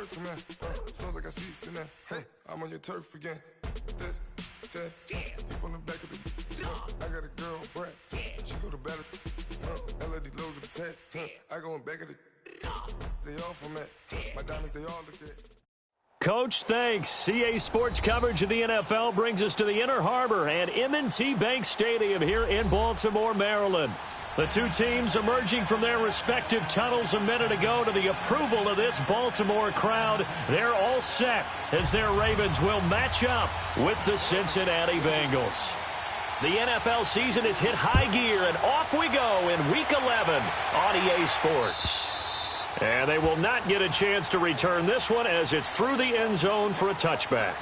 birds come in. Sounds like I see you in there. Hey, I'm on your turf again. This, that, you from the back of the. I got a girl, Brad. She go to battle. LAD logo the tag. I go in back of the. They all from that. My diamonds, they all look at. Coach, thanks. CA Sports coverage of the NFL brings us to the Inner Harbor and M&T Bank Stadium here in Baltimore, Maryland. The two teams emerging from their respective tunnels a minute ago to the approval of this Baltimore crowd. They're all set as their Ravens will match up with the Cincinnati Bengals. The NFL season has hit high gear, and off we go in Week 11 on EA Sports. And they will not get a chance to return this one as it's through the end zone for a touchback.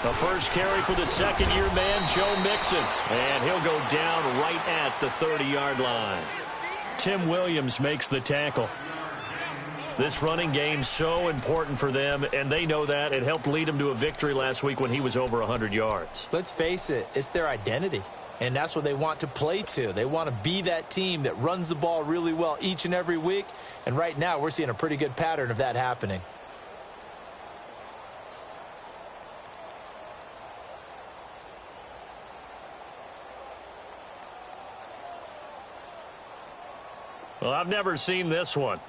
The first carry for the second-year man, Joe Mixon. And he'll go down right at the 30-yard line. Tim Williams makes the tackle. This running game's so important for them, and they know that. It helped lead them to a victory last week when he was over 100 yards. Let's face it, it's their identity. And that's what they want to play to. They want to be that team that runs the ball really well each and every week. And right now, we're seeing a pretty good pattern of that happening. Well, I've never seen this one.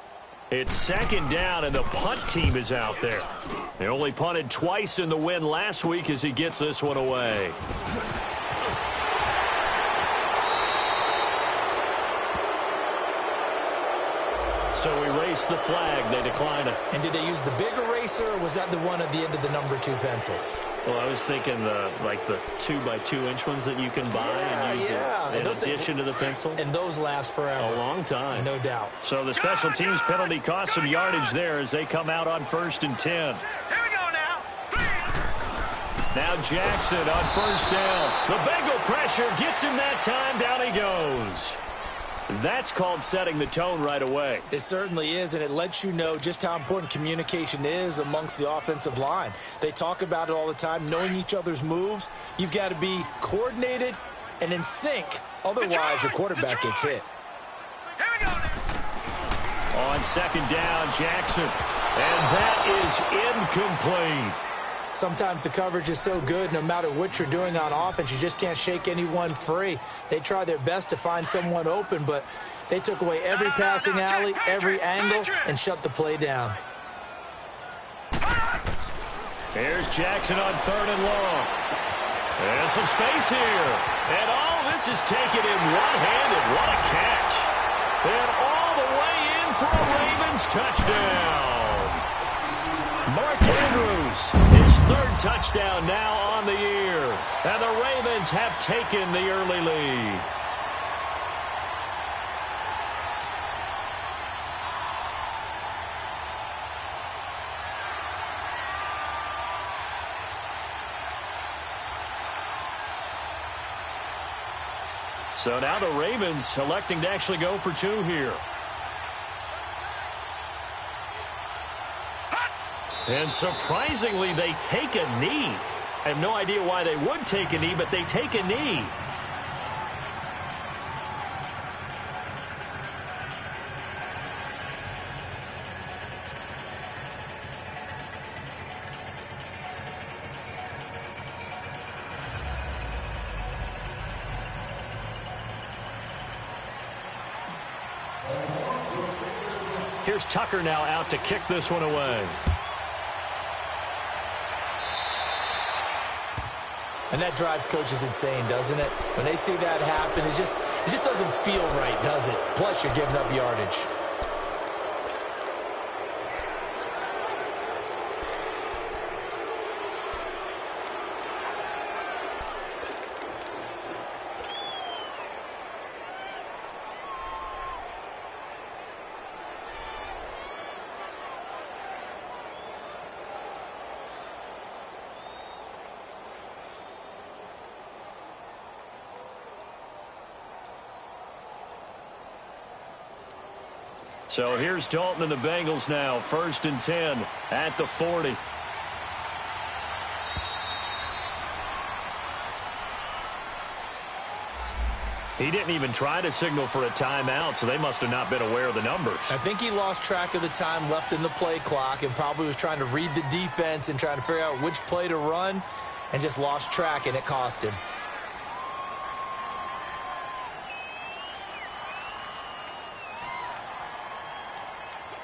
It's second down, and the punt team is out there. They only punted twice in the win last week as he gets this one away. So erase the flag. They decline it. And did they use the big eraser, or was that the one at the end of the number 2 pencil? Well, I was thinking the 2x2-inch ones that you can buy and use in addition to the pencil. And those last forever. A long time. No doubt. So the special teams penalty cost some yardage there as they come out on 1st and 10. Here we go now. Now Jackson on 1st down. The Bengal pressure gets him that time. Down he goes. That's called setting the tone right away. It certainly is, and it lets you know just how important communication is amongst the offensive line. They talk about it all the time, knowing each other's moves. You've got to be coordinated and in sync. Otherwise, your quarterback gets hit. Here we go now. On 2nd down, Jackson. And that is incomplete. Sometimes the coverage is so good, no matter what you're doing on offense, you just can't shake anyone free. They try their best to find someone open, but they took away every passing alley, every angle, and shut the play down. Here's Jackson on 3rd and long. And some space here. And all this is taken in one-handed. What a catch. And all the way in for a Ravens touchdown. Mark Andrews, his 3rd touchdown now on the year. And the Ravens have taken the early lead. So now the Ravens electing to actually go for 2 here. And surprisingly, they take a knee. I have no idea why they would take a knee, but they take a knee. Here's Tucker now out to kick this one away. And that drives coaches insane, doesn't it? When they see that happen, it just doesn't feel right, does it? Plus, you're giving up yardage. So here's Dalton and the Bengals now. 1st and 10 at the 40. He didn't even try to signal for a timeout, so they must have not been aware of the numbers. I think he lost track of the time left in the play clock and probably was trying to read the defense and trying to figure out which play to run and just lost track, and it cost him.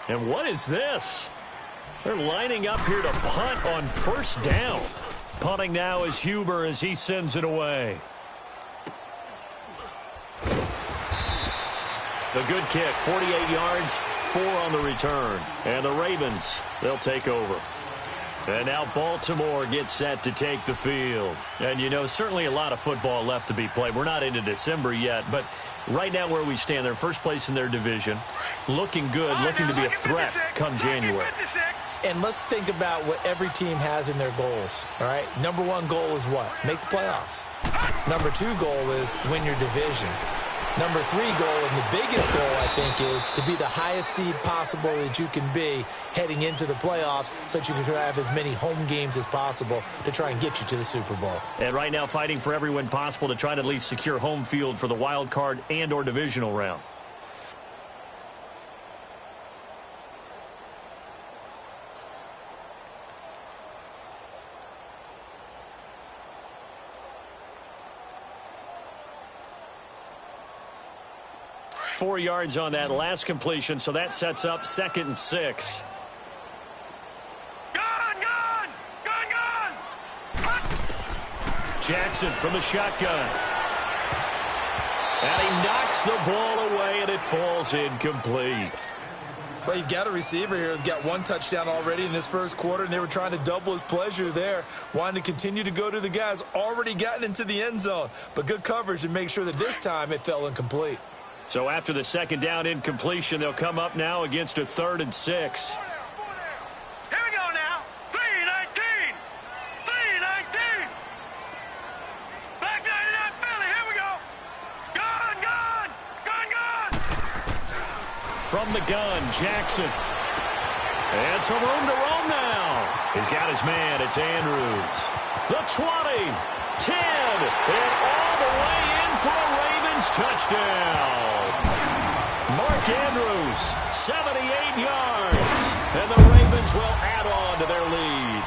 And what is this? They're lining up here to punt on 1st down. Punting now is Huber as he sends it away. The good kick, 48 yards, 4 on the return. And the Ravens, they'll take over. And now Baltimore gets set to take the field. And, you know, certainly a lot of football left to be played. We're not into December yet, but right now where we stand, they're first place in their division. Looking good, looking to be a threat come January. And let's think about what every team has in their goals, all right? Number 1 goal is what? Make the playoffs. Number 2 goal is win your division. Number 3 goal, and the biggest goal, I think, is to be the highest seed possible that you can be heading into the playoffs so that you can have as many home games as possible to try and get you to the Super Bowl. And right now fighting for every win possible to try to at least secure home field for the wild card and or divisional round. Four yards on that last completion, so that sets up 2nd and 6. Gone! Jackson from the shotgun. And he knocks the ball away, and it falls incomplete. Well, you've got a receiver here who's got 1 touchdown already in this 1st quarter, and they were trying to double his pleasure there, wanting to continue to go to the guys already gotten into the end zone. But good coverage to make sure that this time it fell incomplete. So after the 2nd down incompletion, they'll come up now against a 3rd and 6. Here we go now. 3-19. Back 99 Philly. Here we go. Gone. From the gun, Jackson. And some room to roam now. He's got his man. It's Andrews. The 20, 10, and all the way in for a Ravens touchdown. Mark Andrews, 78 yards. And the Ravens will add on to their lead.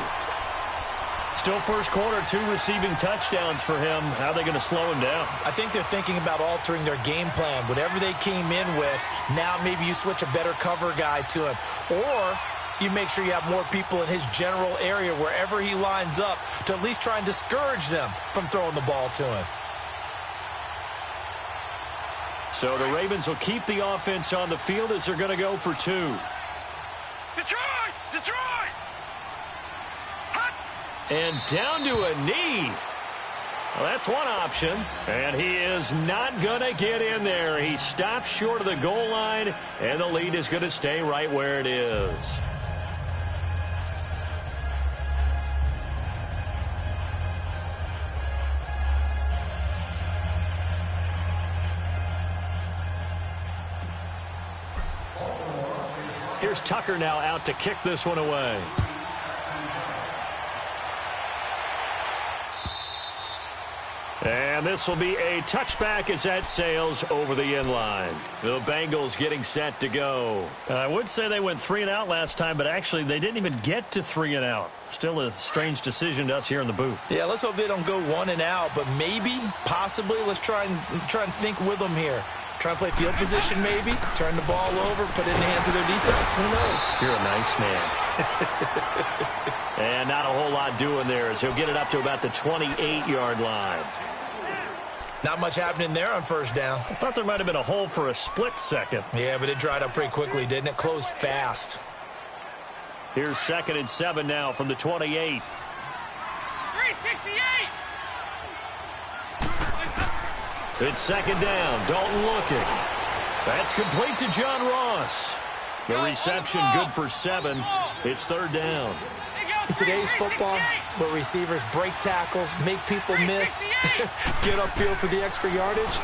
Still 1st quarter, 2 receiving touchdowns for him. How are they going to slow him down? I think they're thinking about altering their game plan. Whatever they came in with, now maybe you switch a better cover guy to him. Or you make sure you have more people in his general area wherever he lines up to at least try and discourage them from throwing the ball to him. So the Ravens will keep the offense on the field as they're going to go for 2. Detroit! And down to a knee. Well, that's one option. And he is not going to get in there. He stops short of the goal line, and the lead is going to stay right where it is. Here's Tucker now out to kick this one away. And this will be a touchback as that sails over the end line. The Bengals getting set to go. I would say they went 3 and out last time, but actually they didn't even get to 3 and out. Still a strange decision to us here in the booth. Yeah, let's hope they don't go 1 and out, but maybe, possibly, let's try and think with them here. Try and play field position maybe, turn the ball over, put it in the hands of their defense. Who knows? You're a nice man. And not a whole lot doing there as he'll get it up to about the 28-yard line. Not much happening there on 1st down. I thought there might have been a hole for a split second. Yeah, but it dried up pretty quickly, didn't it? Closed fast. Here's 2nd and 7 now from the 28. 368! It's 2nd down. Dalton looking. That's complete to John Ross. The reception good for 7. It's 3rd down. He goes In today's football, where receivers break tackles, make people miss, get upfield for the extra yardage,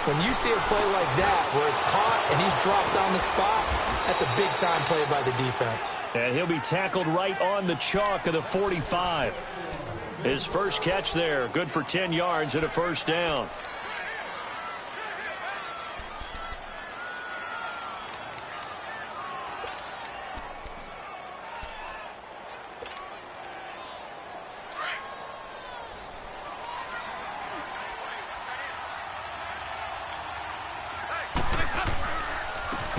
when you see a play like that where it's caught and he's dropped on the spot, that's a big-time play by the defense. And he'll be tackled right on the chalk of the 45. His first catch there, good for 10 yards and a first down.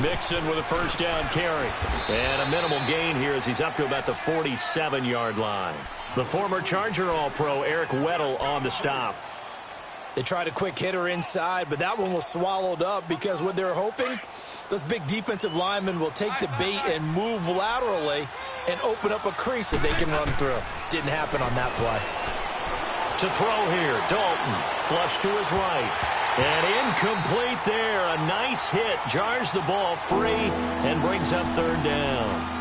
Mixon with a first down carry. And a minimal gain here as he's up to about the 47-yard line. The former Charger All-Pro Eric Weddle on the stop. They tried a quick hitter inside, but that one was swallowed up because what they're hoping, those big defensive linemen will take the bait and move laterally and open up a crease that they can run through. Didn't happen on that play. To throw here, Dalton, flush to his right. And incomplete there. A nice hit. Jars the ball free and brings up third down.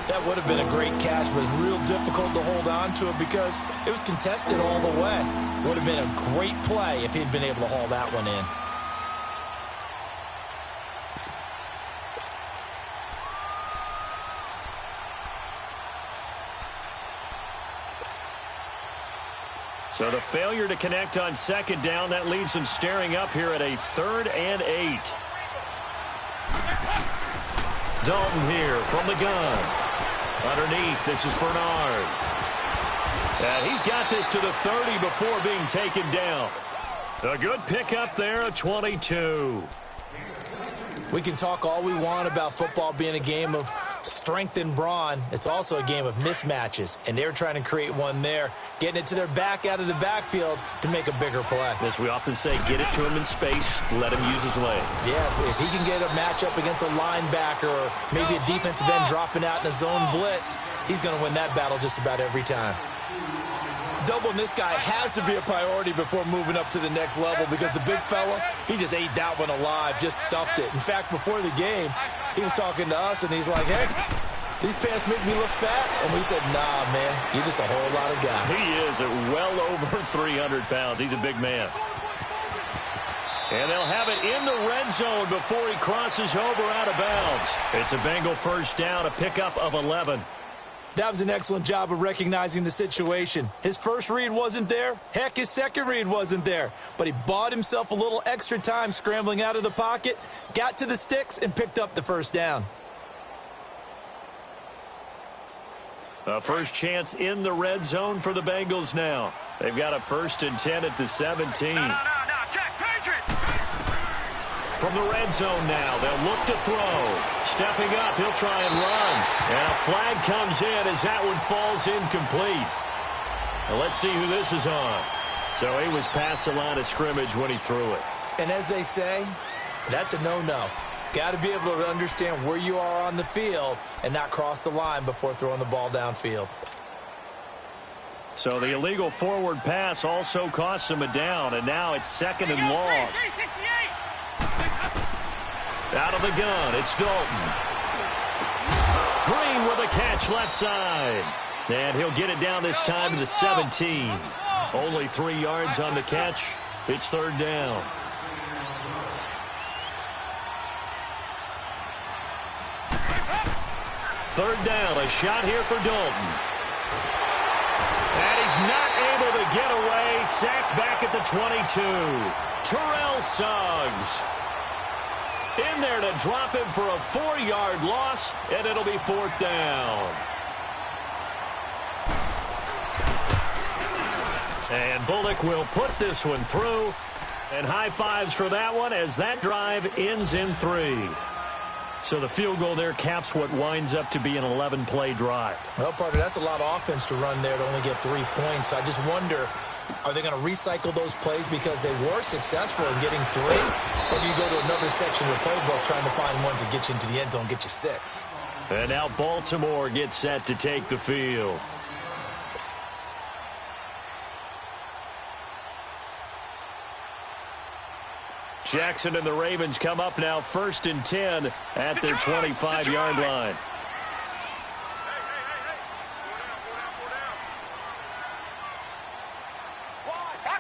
That would have been a great catch, but it's real difficult to hold on to it because it was contested all the way. Would have been a great play if he'd been able to haul that one in. So the failure to connect on second down, that leaves him staring up here at a 3rd and 8. Dalton here from the gun. Underneath, this is Bernard. And he's got this to the 30 before being taken down. A good pickup there, a 22. We can talk all we want about football being a game of strength and brawn. It's also a game of mismatches, and they're trying to create one there, getting it to their back out of the backfield to make a bigger play. As we often say, get it to him in space, let him use his leg. Yeah, if he can get a matchup against a linebacker or maybe a defensive end dropping out in a zone blitz, he's going to win that battle just about every time. Doubling this guy has to be a priority before moving up to the next level because the big fella, he just ate that one alive, just stuffed it. In fact, before the game, he was talking to us, and he's like, hey, these pants make me look fat? And we said, nah, man, you're just a whole lot of guy. He is at well over 300 pounds. He's a big man. And they'll have it in the red zone before he crosses over out of bounds. It's a Bengal first down, a pickup of 11. That was an excellent job of recognizing the situation. His first read wasn't there. Heck, his second read wasn't there. But he bought himself a little extra time scrambling out of the pocket, got to the sticks, and picked up the first down. A first chance in the red zone for the Bengals now. They've got a 1st and 10 at the 17. No, Jack Patriot! From the red zone now, they'll look to throw. Stepping up, he'll try and run. And a flag comes in as that one falls incomplete. Now let's see who this is on. So he was past the line of scrimmage when he threw it. And as they say, that's a no-no. Got to be able to understand where you are on the field and not cross the line before throwing the ball downfield. So the illegal forward pass also costs him a down, and now it's 2nd and long. Out of the gun, it's Dalton. Green with a catch left side. And he'll get it down this time to the 17. Only 3 yards on the catch. It's 3rd down. Third down, a shot here for Dalton. And he's not able to get away. Sacked back at the 22. Terrell Suggs in there to drop him for a 4-yard loss, and it'll be 4th down. And Bullock will put this one through. And high fives for that one as that drive ends in 3. So the field goal there caps what winds up to be an 11-play drive. Well, partner, that's a lot of offense to run there to only get 3 points. So I just wonder, are they going to recycle those plays because they were successful in getting 3? Or do you go to another section of the playbook trying to find ones that get you into the end zone, get you 6? And now Baltimore gets set to take the field. Jackson and the Ravens come up now 1st and 10 at their 25-yard line.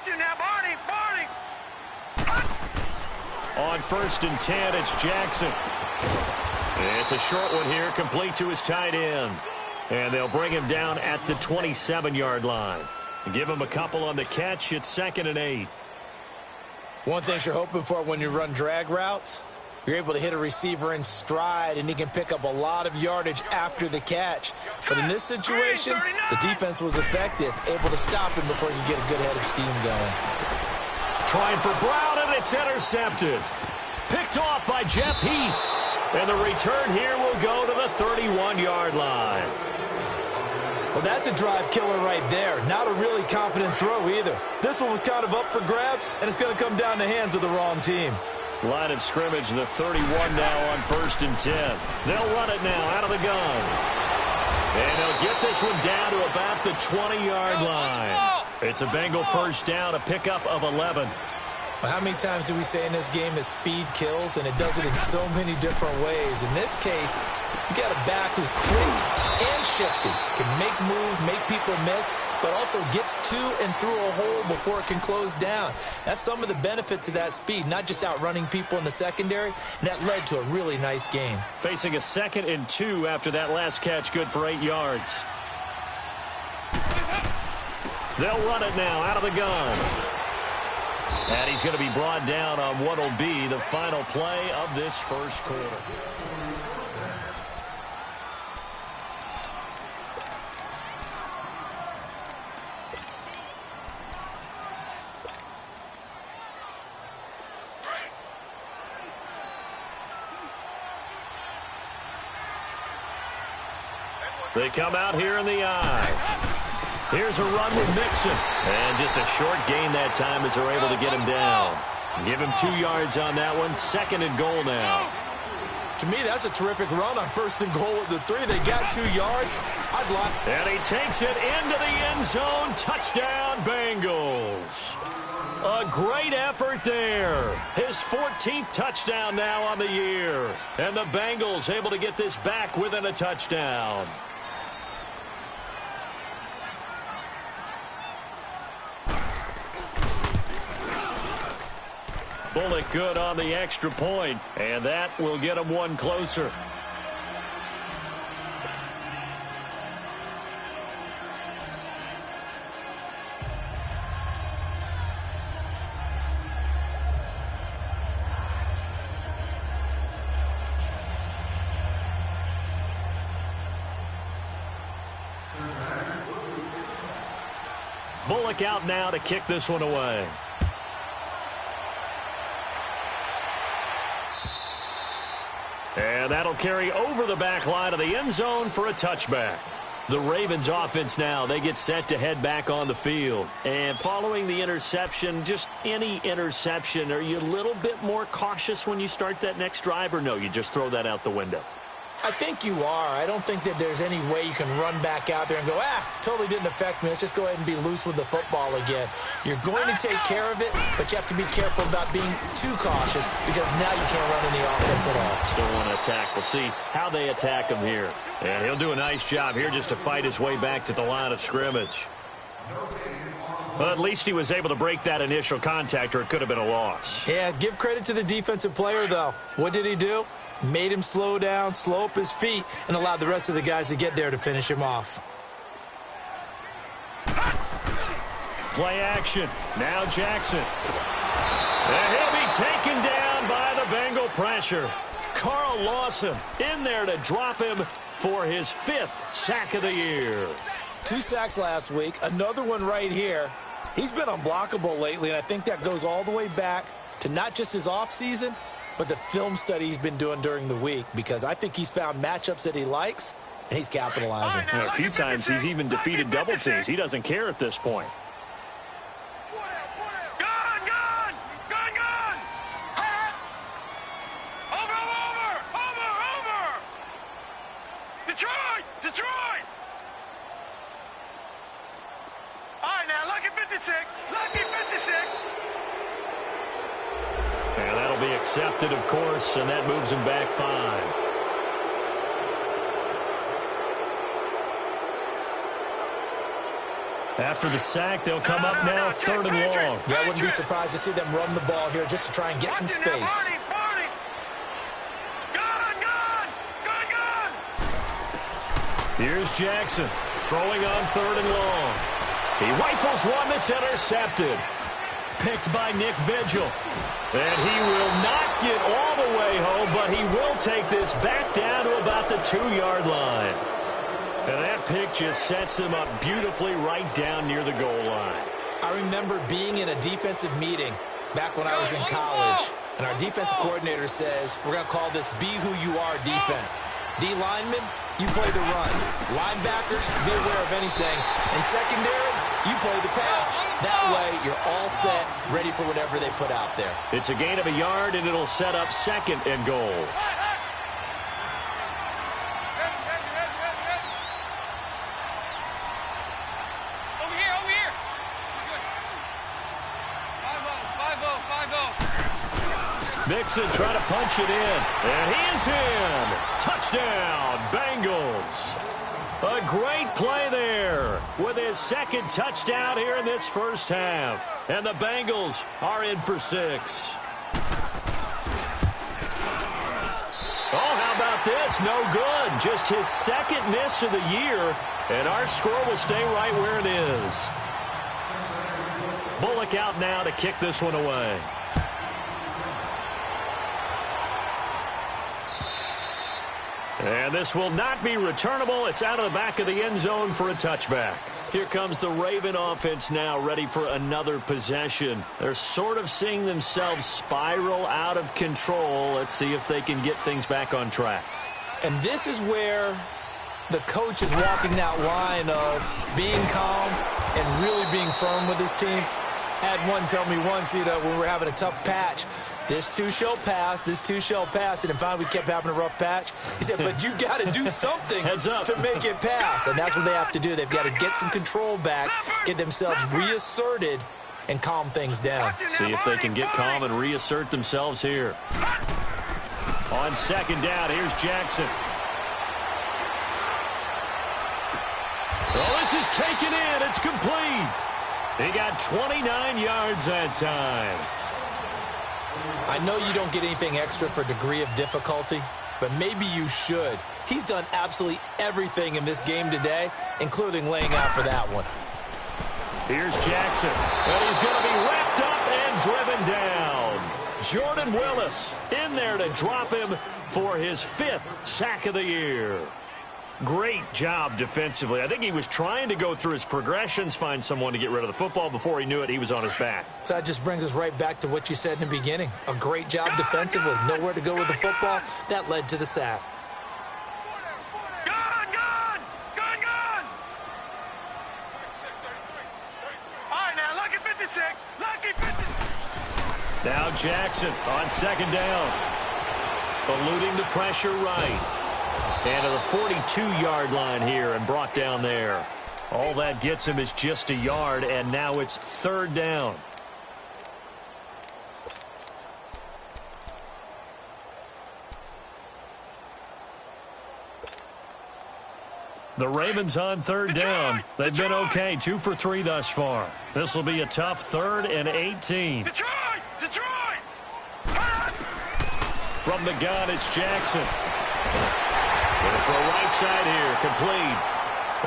got you now, Barney. Barney. On 1st and 10, it's Jackson. It's a short one here, complete to his tight end. And they'll bring him down at the 27-yard line. Give him a couple on the catch. It's 2nd and 8. One thing you're hoping for when you run drag routes, you're able to hit a receiver in stride, and he can pick up a lot of yardage after the catch. But in this situation, the defense was effective, able to stop him before you get a good head of steam going. Trying for Brown, and it's intercepted. Picked off by Jeff Heath. And the return here will go to the 31-yard line. Well, that's a drive killer right there. Not a really confident throw either. This one was kind of up for grabs, and it's going to come down the hands of the wrong team. Line of scrimmage, the 31 now on 1st and 10. They'll run it now out of the gun. And they'll get this one down to about the 20-yard line. It's a Bengal first down, a pickup of 11. Well, how many times do we say in this game that speed kills, and it does it in so many different ways? In this case, you got a back who's quick and shifty, can make moves, make people miss, but also gets to and through a hole before it can close down. That's some of the benefits of that speed, not just outrunning people in the secondary, and that led to a really nice game. Facing a 2nd and 2 after that last catch, good for 8 yards. They'll run it now out of the gun. And he's going to be brought down on what will be the final play of this first quarter. They come out here in the eye. Here's a run with Mixon. And just a short gain that time as they're able to get him down. Give him 2 yards on that one. 2nd and goal now. To me, that's a terrific run on 1st and goal at the 3. They got 2 yards. I'd like. And he takes it into the end zone. Touchdown, Bengals. A great effort there. His 14th touchdown now on the year. And the Bengals able to get this back within a touchdown. Bullock good on the extra point, and that will get him one closer. Bullock out now to kick this one away. And that'll carry over the back line of the end zone for a touchback. The Ravens offense now, they get set to head back on the field. And following the interception, just any interception, are you a little bit more cautious when you start that next drive, or no, you just throw that out the window? I think you are. I don't think that there's any way you can run back out there and go, totally didn't affect me. Let's just go ahead and be loose with the football again. You're going to take care of it, but you have to be careful about being too cautious because now you can't run any offense at all. Still want to attack. We'll see how they attack him here. And he'll do a nice job here just to fight his way back to the line of scrimmage. Well, at least he was able to break that initial contact, or it could have been a loss. Yeah, give credit to the defensive player, though. What did he do? Made him slow down, slow up his feet, and allowed the rest of the guys to get there to finish him off. Play action. Now Jackson. And he'll be taken down by the Bengal pressure. Carl Lawson in there to drop him for his 5th sack of the year. 2 sacks last week, another one right here. He's been unblockable lately, and I think that goes all the way back to not just his offseason, but the film study he's been doing during the week, because I think he's found matchups that he likes, and he's capitalizing. A few times he's even defeated double teams. He doesn't care at this point. Detroit! All right, now, lucky 56. Lucky 56. And that'll be accepted, of course, and that moves him back 5. After the sack, they'll come up now 3rd and long. Yeah, I wouldn't be surprised to see them run the ball here just to try and get some space. Here's Jackson throwing on 3rd and long. He rifles one that's intercepted. Picked by Nick Vigil. And he will not get all the way home, but he will take this back down to about the 2-yard line. And that pick just sets him up beautifully right down near the goal line. I remember being in a defensive meeting back when I was in college, and our defensive coordinator says, we're going to call this Be Who You Are defense. D linemen, you play the run. Linebackers, beware of anything. And secondary, you play the pass. That way, you're all set, ready for whatever they put out there. It's a gain of a yard, and it'll set up 2nd and goal. Mixon trying to punch it in, and he is in. Touchdown, Bengals. A great play there with his 2nd touchdown here in this first half. And the Bengals are in for 6. Oh, how about this? No good. Just his 2nd miss of the year, and our score will stay right where it is. Bullock out now to kick this one away. And this will not be returnable. It's out of the back of the end zone for a touchback. Here comes the Raven offense now, ready for another possession. They're sort of seeing themselves spiral out of control. Let's see if they can get things back on track. And this is where the coach is walking that line of being calm and really being firm with his team. Had one tell me once, when we were having a tough patch, this too shall pass, this too shall pass. And finally we kept having a rough patch. He said, but you got to do something to make it pass. And that's what they have to do. They've got to get some control back, get themselves reasserted, and calm things down. See if they can get calm and reassert themselves here. On 2nd down, here's Jackson. Oh, this is taken in. It's complete. He got 29 yards that time. I know you don't get anything extra for degree of difficulty, but maybe you should. He's done absolutely everything in this game today, including laying out for that one. Here's Jackson, and he's going to be wrapped up and driven down. Jordan Willis in there to drop him for his 5th sack of the year. Great job defensively. I think he was trying to go through his progressions, find someone to get rid of the football. Before he knew it, he was on his back. So that just brings us right back to what you said in the beginning. A great job defensively. Nowhere to go with the football. That led to the sack. Gone! All right, now, lucky 56. Lucky 56. Now Jackson on 2nd down. Eluding the pressure right. And to the 42-yard line here and brought down there. All that gets him is just a yard, and now it's 3rd down. The Ravens on 3rd down. They've been okay, 2 for 3 thus far. This will be a tough 3rd and 18. Detroit! From the gun, it's Jackson. Going for a right side here, complete.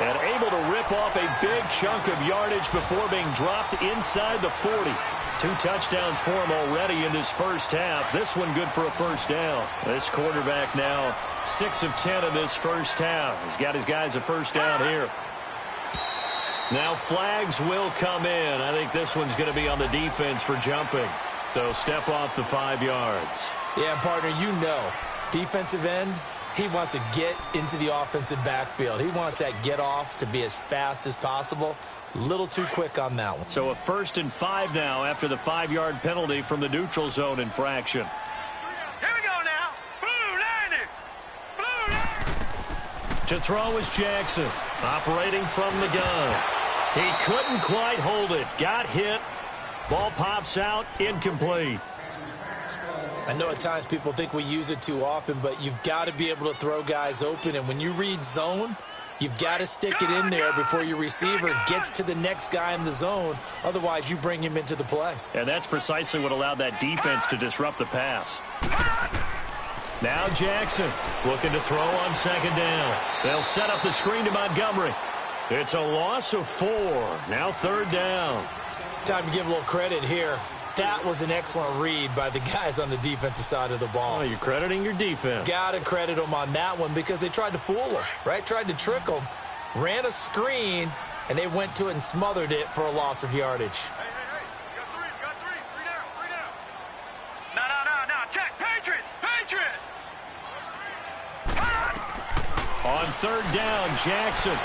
And able to rip off a big chunk of yardage before being dropped inside the 40. 2 touchdowns for him already in this first half. This one good for a 1st down. This quarterback now 6 of 10 in this first half. He's got his guys a 1st down here. Now flags will come in. I think this one's going to be on the defense for jumping. So step off the 5 yards. Yeah, partner, you know, defensive end, he wants to get into the offensive backfield. He wants that get off to be as fast as possible. A little too quick on that one. So a 1st and 5 now after the 5-yard penalty from the neutral zone infraction. Here we go now. Blue 90. To throw is Jackson, operating from the gun. He couldn't quite hold it. Got hit. Ball pops out, incomplete. I know at times people think we use it too often, but you've got to be able to throw guys open. And when you read zone, You've got to stick it in there before your receiver gets to the next guy in the zone. Otherwise, you bring him into the play. And that's precisely what allowed that defense to disrupt the pass. Now Jackson looking to throw on second down. They'll set up the screen to Montgomery. It's a loss of 4. Now third down. Time to give a little credit here. That was an excellent read by the guys on the defensive side of the ball. Oh, you're crediting your defense. Got to credit them on that one because they tried to fool them, right? Tried to trick them, ran a screen, and they went to it and smothered it for a loss of yardage. Hey, you got three. Three down. No. Check. Patriot. On third down, Jackson.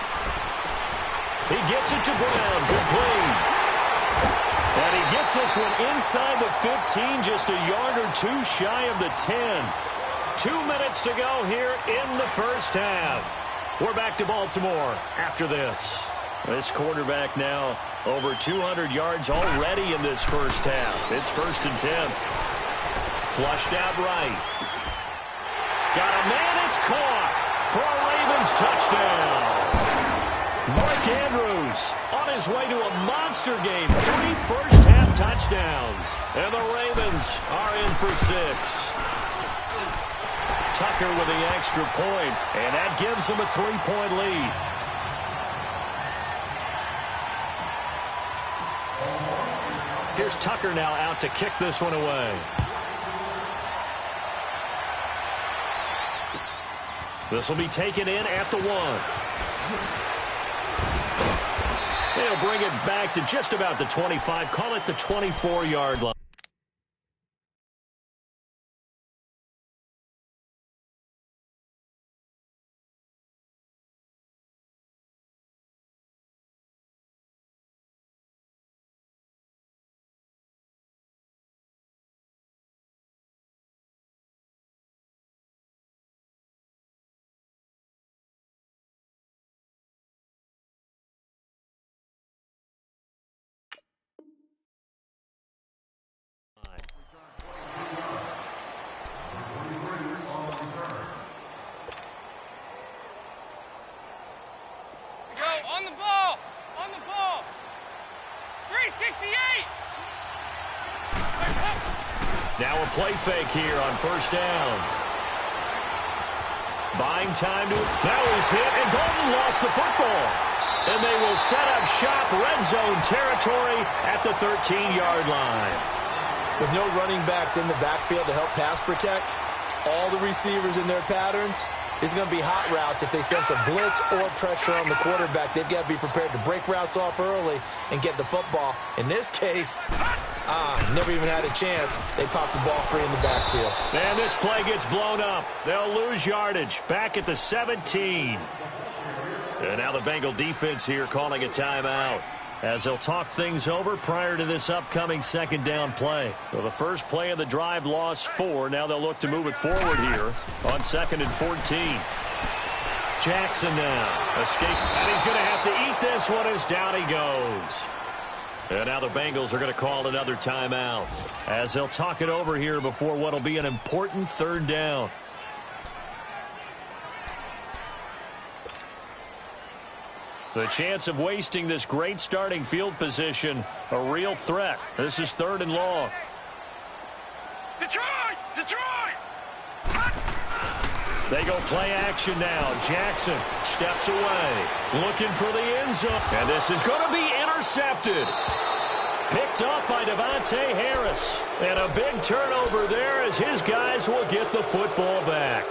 He gets it to Brown. Good play. And he gets this one inside the 15, just a yard or two shy of the 10. 2 minutes to go here in the first half. We're back to Baltimore after this. This quarterback now over 200 yards already in this first half. It's 1st and 10. Flushed out right. Got a man, it's caught for a Ravens touchdown. Mark Andrews on his way to a monster game. 3 first-half touchdowns. And the Ravens are in for 6. Tucker with the extra point, and that gives them a 3-point lead. Here's Tucker now out to kick this one away. This will be taken in at the 1. They'll bring it back to just about the 25. Call it the 24-yard line. On the ball. 368. Now a play fake here on first down. Buying time to... Now he's hit, and Dalton lost the football. And they will set up shop red zone territory at the 13-yard line. With no running backs in the backfield to help pass protect, all the receivers in their patterns, it's going to be hot routes. If they sense a blitz or pressure on the quarterback, they've got to be prepared to break routes off early and get the football. In this case, never even had a chance. They popped the ball free in the backfield. And this play gets blown up. They'll lose yardage back at the 17. And now the Bengal defense here calling a timeout as they'll talk things over prior to this upcoming second down play. So the first play of the drive lost 4. Now they'll look to move it forward here on 2nd and 14. Jackson now. Escape. And he's going to have to eat this one as down he goes. And now the Bengals are going to call another timeout as they'll talk it over here before what will be an important third down. The chance of wasting this great starting field position, a real threat. This is 3rd and long. Detroit! They go play action now. Jackson steps away, looking for the end zone. And this is going to be intercepted. Picked up by Devontae Harris. And a big turnover there as his guys will get the football back.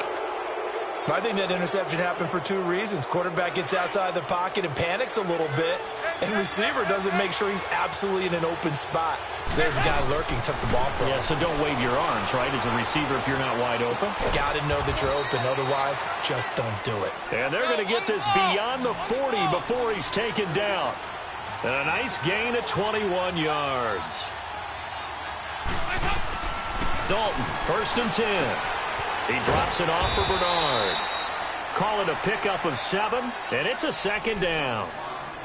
I think that interception happened for 2 reasons. Quarterback gets outside the pocket and panics a little bit, and receiver doesn't make sure he's absolutely in an open spot. There's a guy lurking, took the ball from him. Yeah, so don't wave your arms, right, as a receiver if you're not wide open. Got to know that you're open. Otherwise, just don't do it. And they're going to get this beyond the 40 before he's taken down. And a nice gain of 21 yards. Dalton, 1st and 10. He drops it off for Bernard. Call it a pickup of 7, and it's a 2nd down.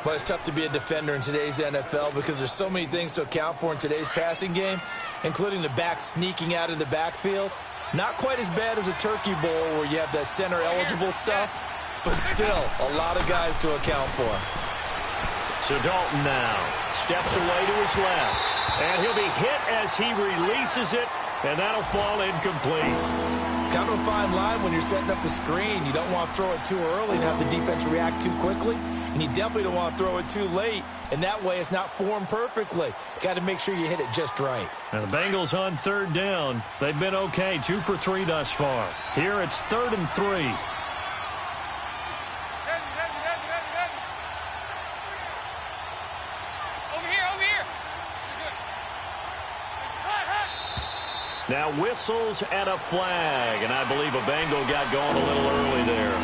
Well, it's tough to be a defender in today's NFL because there's so many things to account for in today's passing game, including the back sneaking out of the backfield. Not quite as bad as a turkey bowl where you have that center-eligible stuff, but still a lot of guys to account for. So Dalton now steps away to his left. And he'll be hit as he releases it, and that'll fall incomplete. Kind of a fine line when you're setting up a screen. You don't want to throw it too early and have the defense react too quickly. And you definitely don't want to throw it too late. And that way it's not formed perfectly. Got to make sure you hit it just right. And the Bengals on third down. They've been okay, 2 for 3 thus far. Here it's 3rd and 3. Now whistles and a flag, and I believe a Bengal got going a little early there.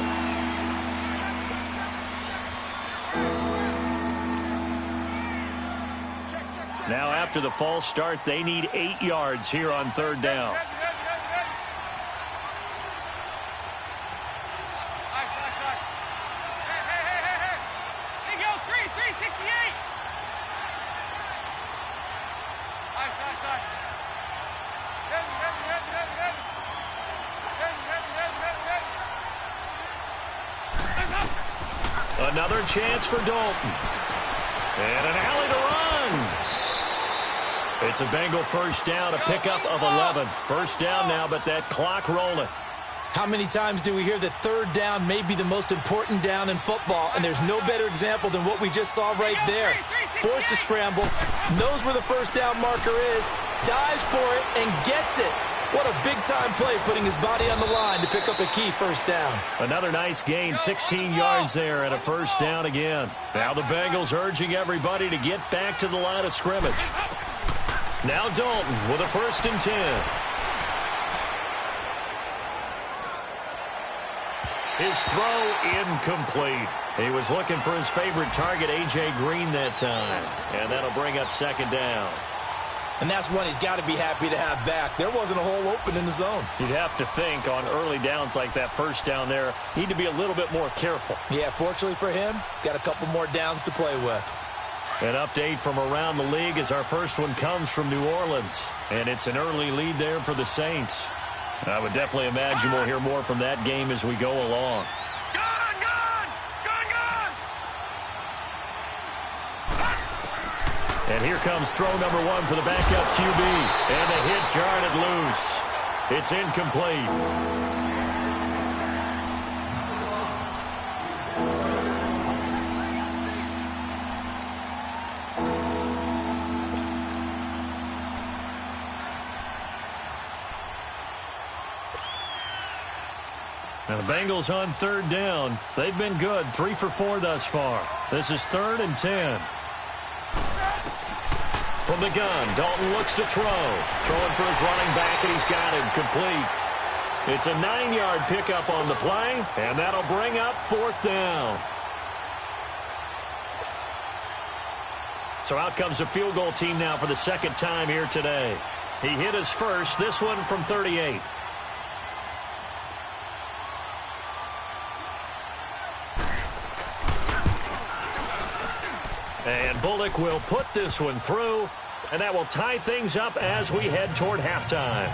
Now after the false start, they need 8 yards here on third down. Another chance for Dalton. And an alley to run. It's a Bengal first down, a pickup of 11. First down now, but that clock rolling. How many times do we hear that third down may be the most important down in football, and there's no better example than what we just saw right there. Forced to scramble, knows where the first down marker is, dives for it, and gets it. What a big-time play, putting his body on the line to pick up a key first down. Another nice gain, 16 yards there, and a first down again. Now the Bengals urging everybody to get back to the line of scrimmage. Now Dalton with a 1st and 10. His throw incomplete. He was looking for his favorite target, A.J. Green, that time. And that'll bring up 2nd down. And that's one he's got to be happy to have back. There wasn't a hole open in the zone. You'd have to think on early downs like that first down there, need to be a little bit more careful. Yeah, fortunately for him, got a couple more downs to play with. An update from around the league as our first one comes from New Orleans. And it's an early lead there for the Saints. I would definitely imagine we'll hear more from that game as we go along. And here comes throw number 1 for the backup QB. And the hit jarred it loose. It's incomplete. Now the Bengals on third down. They've been good, 3 for 4 thus far. This is 3rd and 10. From the gun, Dalton looks to throw. Throwing for his running back, and he's got him complete. It's a 9-yard pickup on the play, and that'll bring up 4th down. So out comes the field goal team now for the 2nd time here today. He hit his first, this one from 38. And Bullock will put this one through, and that will tie things up as we head toward halftime.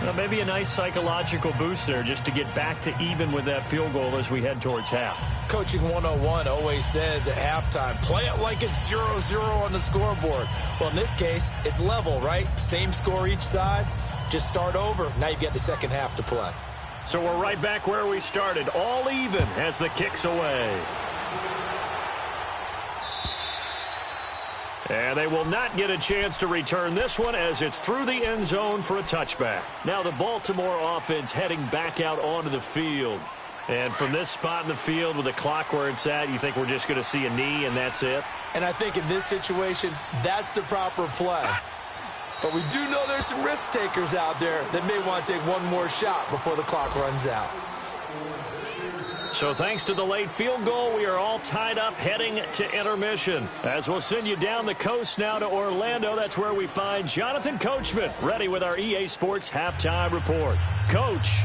Well, maybe a nice psychological boost there just to get back to even with that field goal as we head towards half. Coaching 101 always says at halftime, play it like it's 0-0 on the scoreboard. Well, in this case, it's level, right? Same score each side. Just start over. Now you've got the second half to play. So we're right back where we started, all even as the kick's away. And they will not get a chance to return this one as it's through the end zone for a touchback. Now the Baltimore offense heading back out onto the field. And from this spot in the field with the clock where it's at, you think we're just going to see a knee and that's it? And I think in this situation, that's the proper play. But we do know there's some risk takers out there that may want to take one more shot before the clock runs out. So thanks to the late field goal, we are all tied up heading to intermission. As we'll send you down the coast now to Orlando, that's where we find Jonathan Coachman ready with our EA Sports Halftime Report. Coach.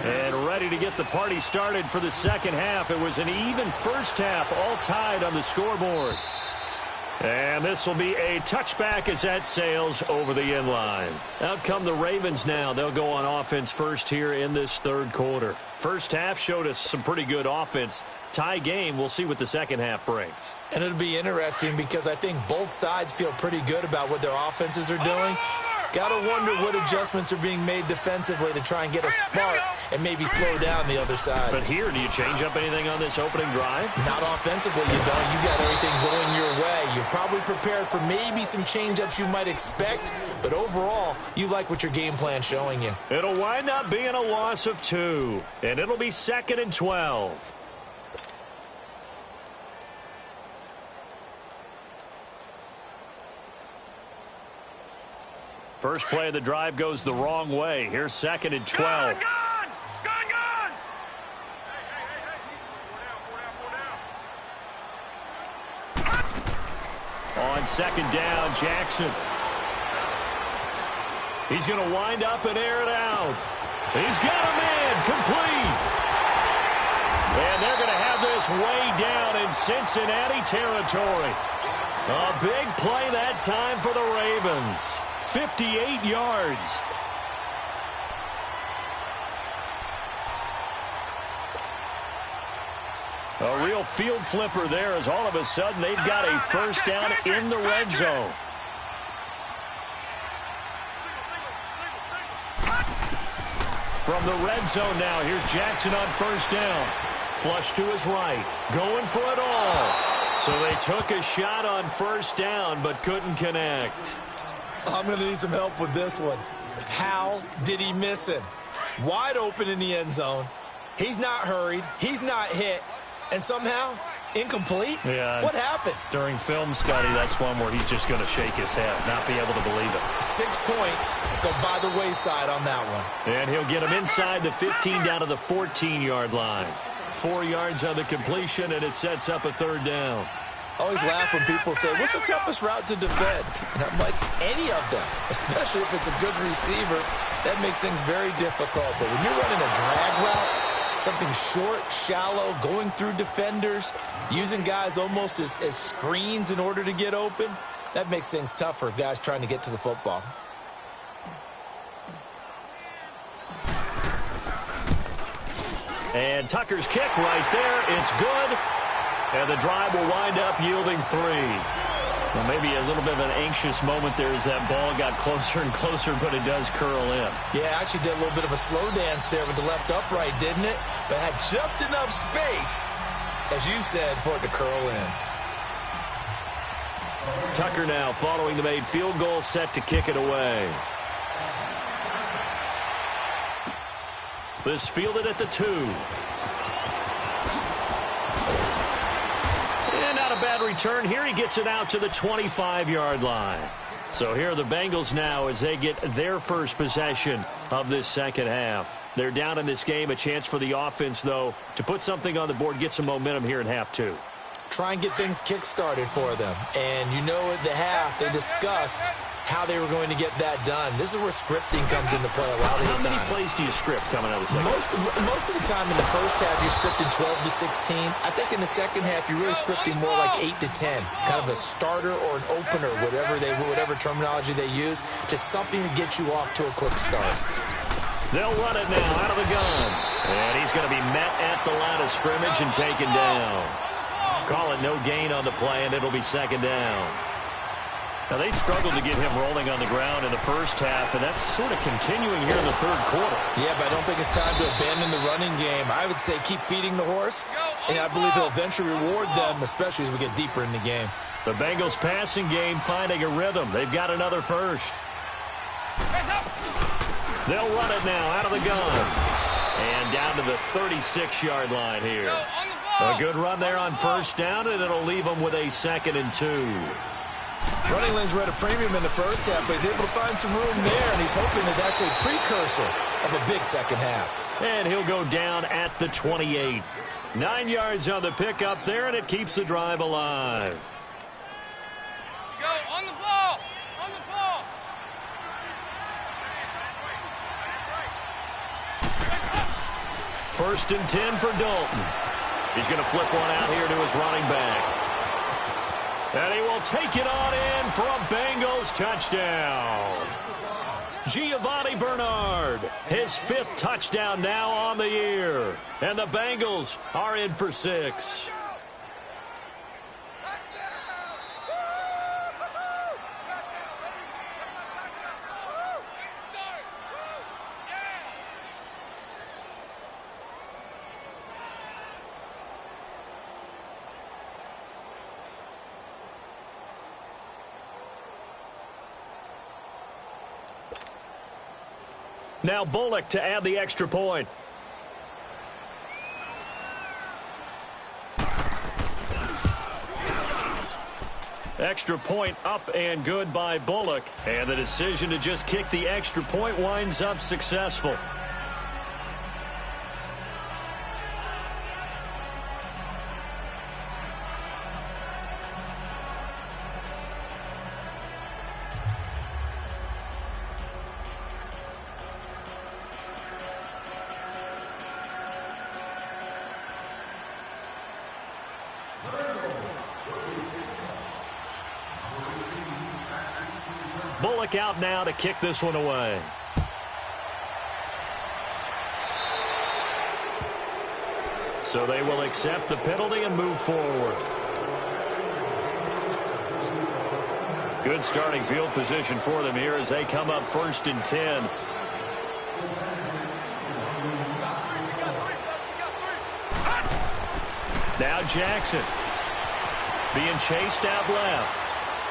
And ready to get the party started for the second half. It was an even first half, all tied on the scoreboard. And this will be a touchback as that sails over the inline. Out come the Ravens now. They'll go on offense first here in this third quarter. First half showed us some pretty good offense. Tie game, we'll see what the second half brings. And it'll be interesting because I think both sides feel pretty good about what their offenses are doing. Got to wonder what adjustments are being made defensively to try and get a spark and maybe slow down the other side. But here, do you change up anything on this opening drive? Not offensively, you don't. You got everything going your way. You've probably prepared for maybe some change-ups you might expect, but overall, you like what your game plan's showing you. It'll wind up being a loss of 2, and it'll be 2nd and 12. First play of the drive goes the wrong way. Here's 2nd and 12. Gone! On 2nd down, Jackson. He's going to wind up and air it out. He's got a man complete. And they're going to have this way down in Cincinnati territory. A big play that time for the Ravens. 58 yards. A real field flipper there as all of a sudden they've got a first down in the red zone. From the red zone now, here's Jackson on first down. Flush to his right, going for it all. So they took a shot on first down but couldn't connect. I'm going to need some help with this one. How did he miss him? Wide open in the end zone. He's not hurried. He's not hit. And somehow, incomplete? Yeah. What happened? During film study, that's one where he's just going to shake his head, not be able to believe it. 6 points go by the wayside on that one. And he'll get him inside the 15 down to the 14-yard line. 4 yards on the completion, and it sets up a third down. I always laugh when people say, what's the toughest route to defend? And I'm like, any of them, especially if it's a good receiver. That makes things very difficult. But when you're running a drag route, something short, shallow, going through defenders, using guys almost as screens in order to get open, that makes things tough for guys trying to get to the football. And Tucker's kick right there. It's good. And the drive will wind up yielding 3. Well, maybe a little bit of an anxious moment there as that ball got closer and closer, but it does curl in. Yeah, actually did a little bit of a slow dance there with the left upright, didn't it? But had just enough space, as you said, for it to curl in. Tucker now following the made field goal, set to kick it away. This fielded at the 2. And not a bad return here. He gets it out to the 25-yard line. So here are the Bengals now as they get their first possession of this second half. They're down in this game. A chance for the offense, though, to put something on the board, get some momentum here in half 2. Try and get things kick-started for them. And you know at the half they discussed how they were going to get that done. This is where scripting comes into play a lot of the time. How many plays do you script coming out of the second half? Most of the time in the first half, you're scripting 12 to 16. I think in the second half, you're really scripting more like 8 to 10. Kind of a starter or an opener, whatever terminology they use, just something to get you off to a quick start. They'll run it now out of the gun. And he's going to be met at the line of scrimmage and taken down. Call it no gain on the play, and it'll be second down. Now, they struggled to get him rolling on the ground in the first half, and that's sort of continuing here in the third quarter. Yeah, but I don't think it's time to abandon the running game. I would say keep feeding the horse, and I believe he'll eventually reward them, especially as we get deeper in the game. The Bengals passing game finding a rhythm. They've got another first. They'll run it now out of the gun. And down to the 36-yard line here. A good run there on first down, and it'll leave them with a 2nd and 2. Running lanes were at a premium in the first half, but he's able to find some room there, and he's hoping that that's a precursor of a big second half. And he'll go down at the 28. 9 yards on the pickup there, and it keeps the drive alive. Go on the ball! On the ball! First and 10 for Dalton. He's going to flip one out here to his running back. And he will take it on in for a Bengals touchdown. Giovanni Bernard, his 5th touchdown now on the year. And the Bengals are in for 6. Now Bullock to add the extra point. Extra point up and good by Bullock. And the decision to just kick the extra point winds up successful. Bullock out now to kick this one away. So they will accept the penalty and move forward. Good starting field position for them here as they come up 1st and 10. Now Jackson being chased out left.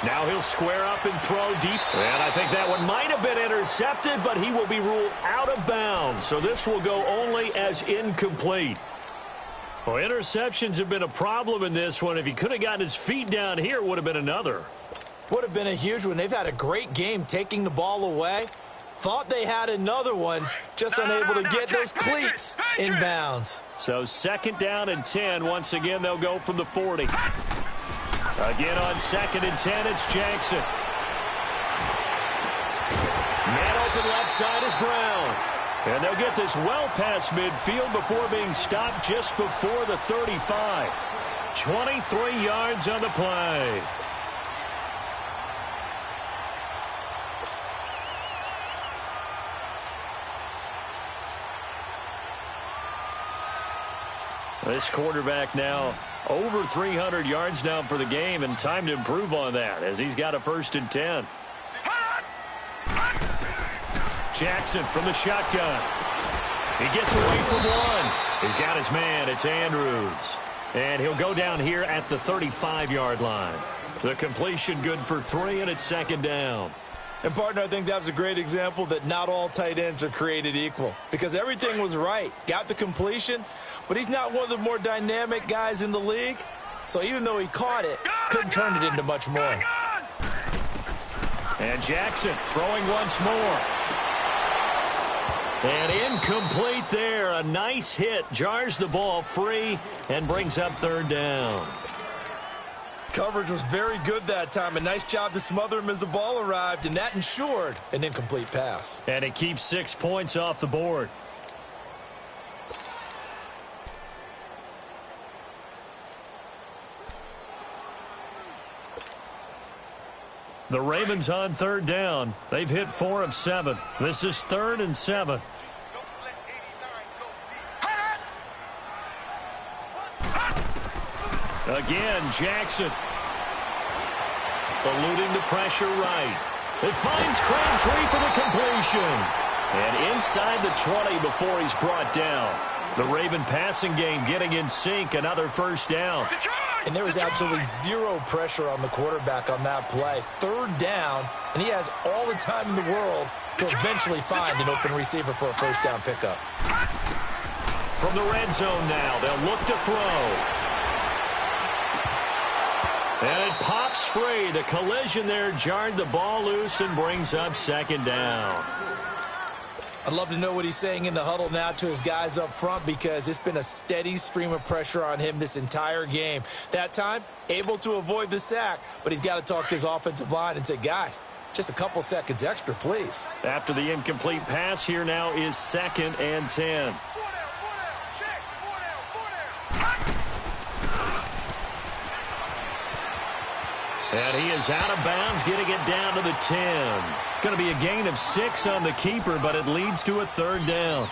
Now he'll square up and throw deep. And I think that one might have been intercepted, but he will be ruled out of bounds. So this will go only as incomplete. Well, interceptions have been a problem in this one. If he could have gotten his feet down here, it would have been another. Would have been a huge one. They've had a great game taking the ball away. Thought they had another one, just unable to get those cleats in bounds. So 2nd down and 10. Once again, they'll go from the 40. Again on 2nd and 10, it's Jackson. Man open left side is Brown. And they'll get this well past midfield before being stopped just before the 35. 23 yards on the play. This quarterback now over 300 yards now for the game, and time to improve on that as he's got a 1st and 10. Jackson from the shotgun. He gets away from one. He's got his man. It's Andrews. And he'll go down here at the 35-yard line. The completion good for 3, and it's 2nd down. And, partner, I think that was a great example that not all tight ends are created equal because everything was right. Got the completion, but he's not one of the more dynamic guys in the league. So even though he caught it, couldn't turn it into much more. And Jackson throwing once more. And incomplete there. A nice hit. Jars the ball free and brings up 3rd down. Coverage was very good that time. A nice job to smother him as the ball arrived, and that ensured an incomplete pass. And it keeps 6 points off the board. The Ravens on 3rd down. They've hit 4 of 7. This is 3rd and 7. Again, Jackson. Eluding the pressure right. It finds Crabtree for the completion. And inside the 20 before he's brought down. The Raven passing game getting in sync. Another 1st down. And there was absolutely zero pressure on the quarterback on that play. 3rd down, and he has all the time in the world to eventually find an open receiver for a 1st down pickup. From the red zone now, they'll look to throw. And it pops free. The collision there jarred the ball loose and brings up 2nd down. I'd love to know what he's saying in the huddle now to his guys up front because it's been a steady stream of pressure on him this entire game. That time, able to avoid the sack, but he's got to talk to his offensive line and say, guys, just a couple seconds extra, please. After the incomplete pass, here now is 2nd and 10. And he is out of bounds, getting it down to the 10. It's going to be a gain of 6 on the keeper, but it leads to a third down.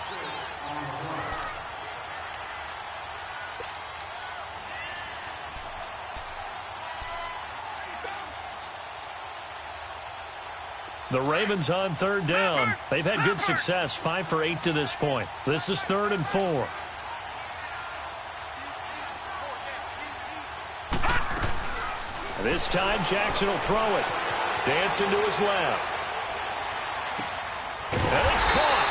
The Ravens on third down. They've had good success, 5 for 8 to this point. This is 3rd and 4. This time, Jackson will throw it. Dancing to his left. And it's caught.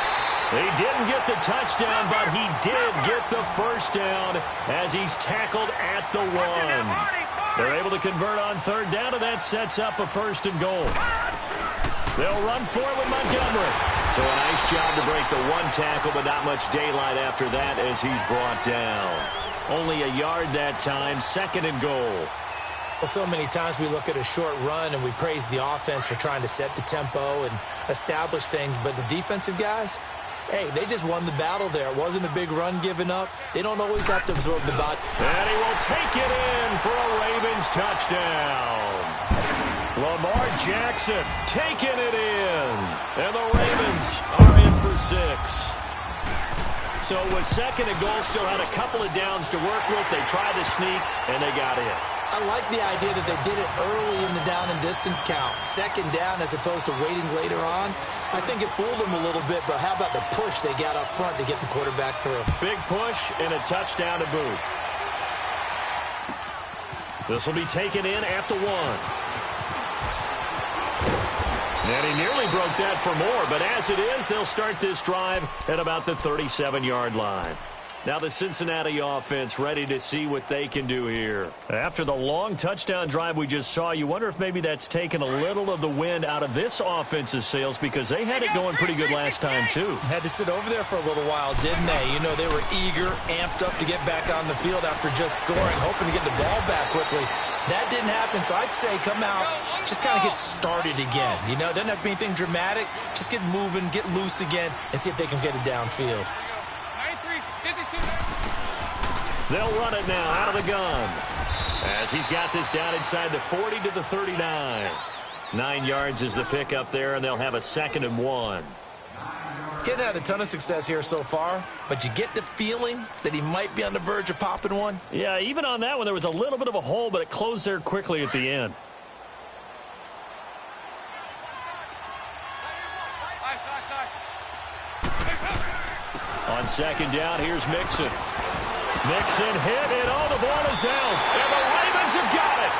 He didn't get the touchdown, but he did get the first down as he's tackled at the 1. They're able to convert on third down, and that sets up a 1st and goal. They'll run for it with Montgomery. So a nice job to break the 1 tackle, but not much daylight after that as he's brought down. Only a yard that time, 2nd and goal. Well, so many times we look at a short run and we praise the offense for trying to set the tempo and establish things, but the defensive guys, hey, they just won the battle there. It wasn't a big run given up. They don't always have to absorb the ball. And he will take it in for a Ravens touchdown. Lamar Jackson taking it in. And the Ravens are in for 6. So with 2nd and goal, still had a couple of downs to work with. They tried to sneak, and they got in. I like the idea that they did it early in the down and distance count. 2nd down as opposed to waiting later on. I think it fooled them a little bit, but how about the push they got up front to get the quarterback through? Big push and a touchdown to boot. This will be taken in at the 1. And he nearly broke that for more, but as it is, they'll start this drive at about the 37-yard line. Now the Cincinnati offense ready to see what they can do here. After the long touchdown drive we just saw, you wonder if maybe that's taken a little of the wind out of this offense's sails because they had it going pretty good last time too. Had to sit over there for a little while, didn't they? You know, they were eager, amped up to get back on the field after just scoring, hoping to get the ball back quickly. That didn't happen, so I'd say come out, just kind of get started again. You know, it doesn't have to be anything dramatic. Just get moving, get loose again, and see if they can get it downfield. They'll run it now out of the gun as he's got this down inside the 40 to the 39. 9 yards is the pickup there, and they'll have a 2nd and 1. Getting had a ton of success here so far, but you get the feeling that he might be on the verge of popping one. Yeah, even on that one, there was a little bit of a hole, but it closed there quickly at the end. On 2nd down, here's Mixon. Mixon hit, and oh, the ball is out. And the Ravens have got it.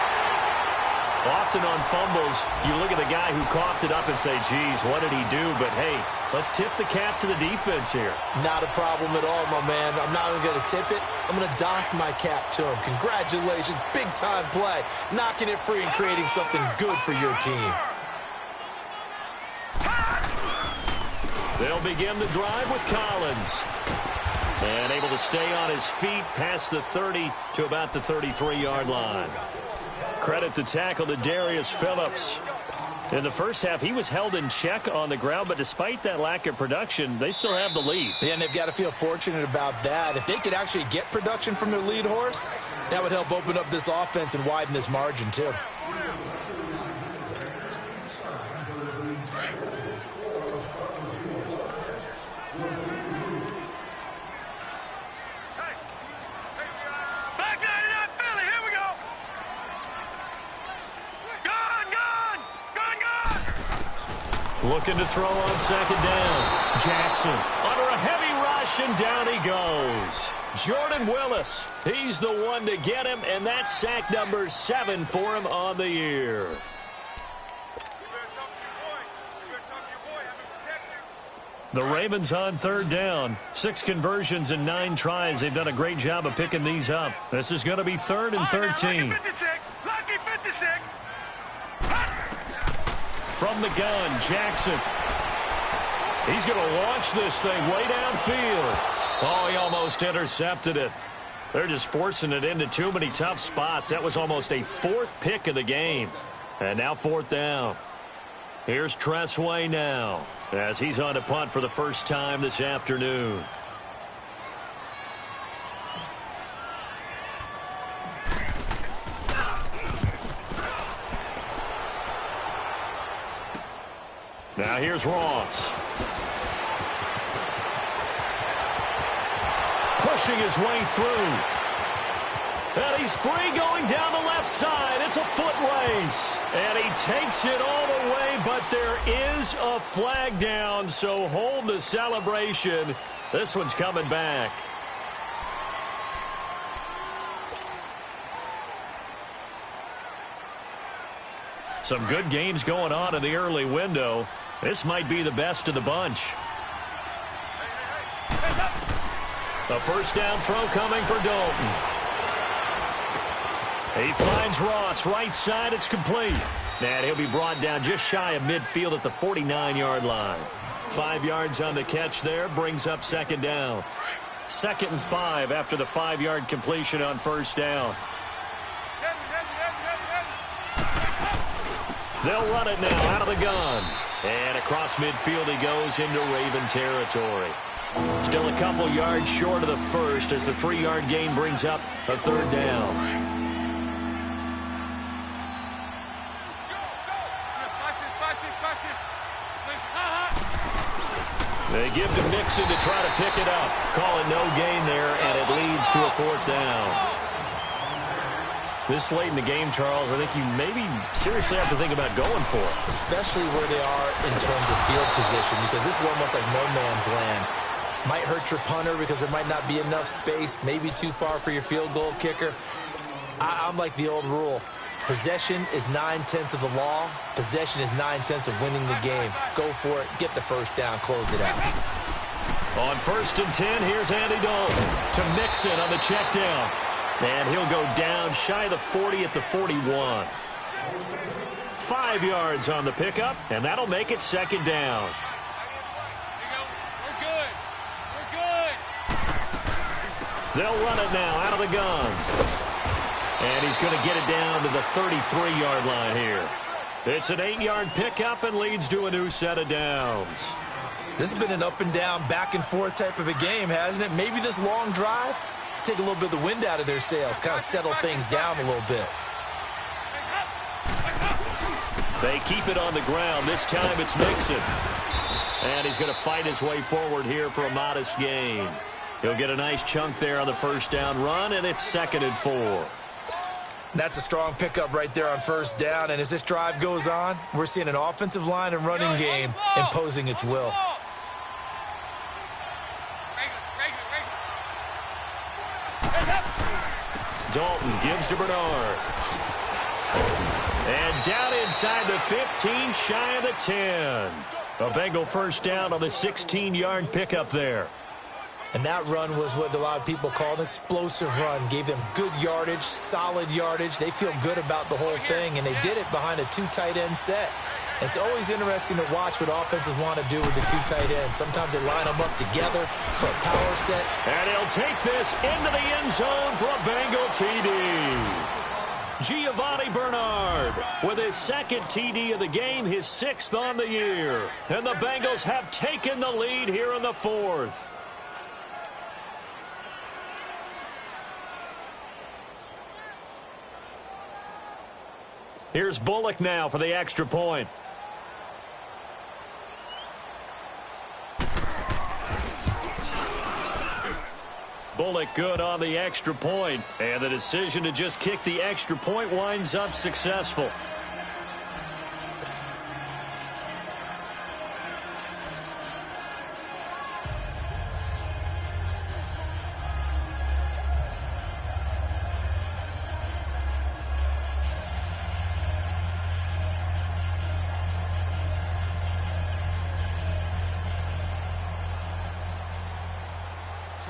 Often on fumbles, you look at the guy who coughed it up and say, geez, what did he do? But, hey, let's tip the cap to the defense here. Not a problem at all, my man. I'm not even going to tip it. I'm going to doff my cap to him. Congratulations, big-time play. Knocking it free and creating something good for your team. They'll begin the drive with Collins. And able to stay on his feet past the 30 to about the 33-yard line. Credit the tackle to Darius Phillips. In the first half, he was held in check on the ground, but despite that lack of production, they still have the lead. Yeah, and they've got to feel fortunate about that. If they could actually get production from their lead horse, that would help open up this offense and widen this margin, too. Looking to throw on 2nd down. Jackson under a heavy rush, and down he goes. Jordan Willis, he's the one to get him, and that's sack number 7 for him on the year. The Ravens on 3rd down. 6 conversions and 9 tries. They've done a great job of picking these up. This is going to be 3rd and 13. Lucky 56. Lucky 56. From the gun, Jackson. He's going to launch this thing way downfield. Oh, he almost intercepted it. They're just forcing it into too many tough spots. That was almost a 4th pick of the game. And now 4th down. Here's Tressway now as he's on to punt for the first time this afternoon. Now here's Ross. Pushing his way through. And he's free going down the left side. It's a foot race. And he takes it all the way, but there is a flag down, so hold the celebration. This one's coming back. Some good games going on in the early window. This might be the best of the bunch. A first down throw coming for Dalton. He finds Ross right side. It's complete. And he'll be brought down just shy of midfield at the 49-yard line. 5 yards on the catch there brings up second down. 2nd and 5 after the 5-yard completion on first down. They'll run it now out of the gun. And across midfield he goes into Raven territory. Still a couple yards short of the first as the 3-yard gain brings up a third down. They give to Mixon to try to pick it up. Call it no gain there, and it leads to a 4th down. This late in the game, Charles, I think you maybe seriously have to think about going for it. Especially where they are in terms of field position, because this is almost like no man's land. Might hurt your punter because there might not be enough space, maybe too far for your field goal kicker. I'm like the old rule. Possession is 9/10 of the law. Possession is 9/10 of winning the game. Go for it. Get the first down. Close it out. On 1st and 10, here's Andy Dalton to Mixon on the check down. And he'll go down shy of the 40 at the 41. 5 yards on the pickup, and that'll make it second down. We're good. We're good. They'll run it now out of the gun. And he's going to get it down to the 33-yard line here. It's an 8-yard pickup and leads to a new set of downs. This has been an up and down, back and forth type of a game, hasn't it? Maybe this long drive, take a little bit of the wind out of their sails, kind of settle things down a little bit. They keep it on the ground. This time it's Mixon. And he's going to fight his way forward here for a modest gain. He'll get a nice chunk there on the first down run, and it's 2nd and 4. That's a strong pickup right there on first down. And as this drive goes on, we're seeing an offensive line and running game imposing its will. Dalton gives to Bernard. And down inside the 15, shy of the 10. A Bengal first down on the 16-yard pickup there. And that run was what a lot of people call an explosive run. Gave them good yardage, solid yardage. They feel good about the whole thing, and they did it behind a 2 tight end set. It's always interesting to watch what offenses want to do with the 2 tight ends. Sometimes they line them up together for a power set. And he'll take this into the end zone for a Bengal TD. Giovanni Bernard with his 2nd TD of the game, his 6th on the year. And the Bengals have taken the lead here in the 4th. Here's Bullock now for the extra point. Bullock good on the extra point, and the decision to just kick the extra point winds up successful.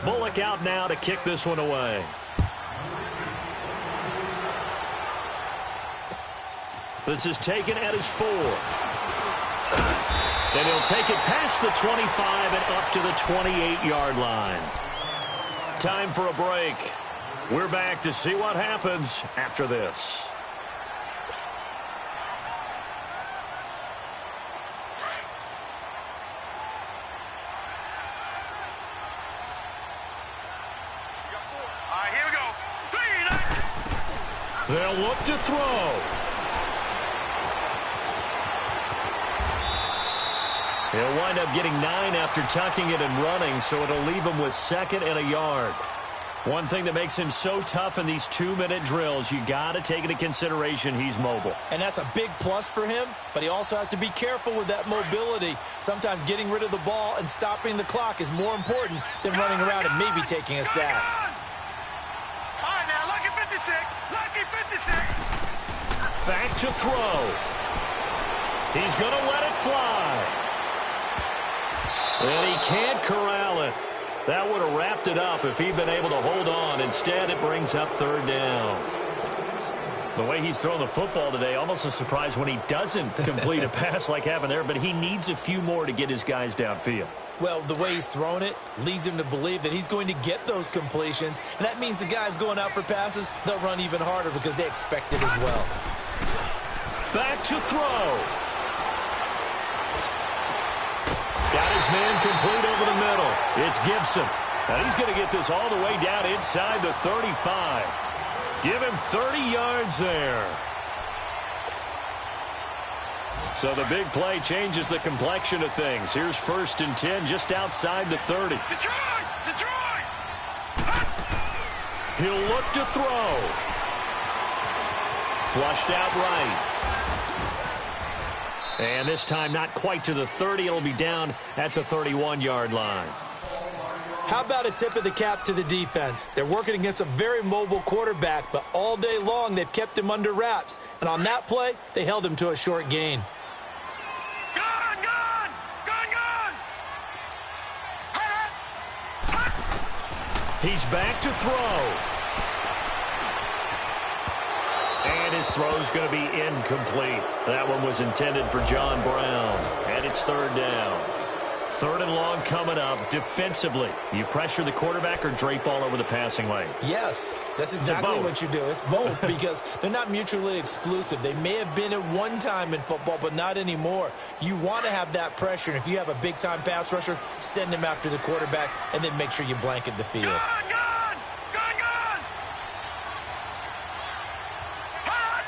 Bullock out now to kick this one away. This is taken at his 4. And he'll take it past the 25 and up to the 28-yard line. Time for a break. We're back to see what happens after this. They'll look to throw. He'll wind up getting 9 after tucking it and running, so it'll leave him with 2nd and a yard. One thing that makes him so tough in these 2-minute drills, you got to take into consideration he's mobile. And that's a big plus for him, but he also has to be careful with that mobility. Sometimes getting rid of the ball and stopping the clock is more important than running around and maybe taking a sack. All right, now, lucky 56. Lucky 56. Back to throw. He's going to let it fly. And he can't corral it. That would have wrapped it up if he'd been able to hold on. Instead, it brings up 3rd down. The way he's throwing the football today, almost a surprise when he doesn't complete a pass like happened there, but he needs a few more to get his guys downfield. Well, the way he's thrown it leads him to believe that he's going to get those completions, and that means the guys going out for passes, they'll run even harder because they expect it as well. Back to throw. Got his man complete over the middle. It's Gibson. And he's going to get this all the way down inside the 35. Give him 30 yards there. So the big play changes the complexion of things. Here's 1st and 10 just outside the 30. Detroit! Detroit! He'll look to throw. Flushed out right. And this time not quite to the 30. It'll be down at the 31-yard line. How about a tip of the cap to the defense? They're working against a very mobile quarterback, but all day long they've kept him under wraps. And on that play, they held him to a short gain. Gone! Gone! Gone! Gone! He's back to throw. And his throw's going to be incomplete. That one was intended for John Brown. And it's 3rd down. 3rd and long coming up. Defensively, you pressure the quarterback or drape all over the passing lane? Yes, that's exactly what you do. It's both because they're not mutually exclusive. They may have been at one time in football, but not anymore. You want to have that pressure, and if you have a big-time pass rusher, send him after the quarterback, and then make sure you blanket the field. Gone! Gone! Gone! Gone! Hot!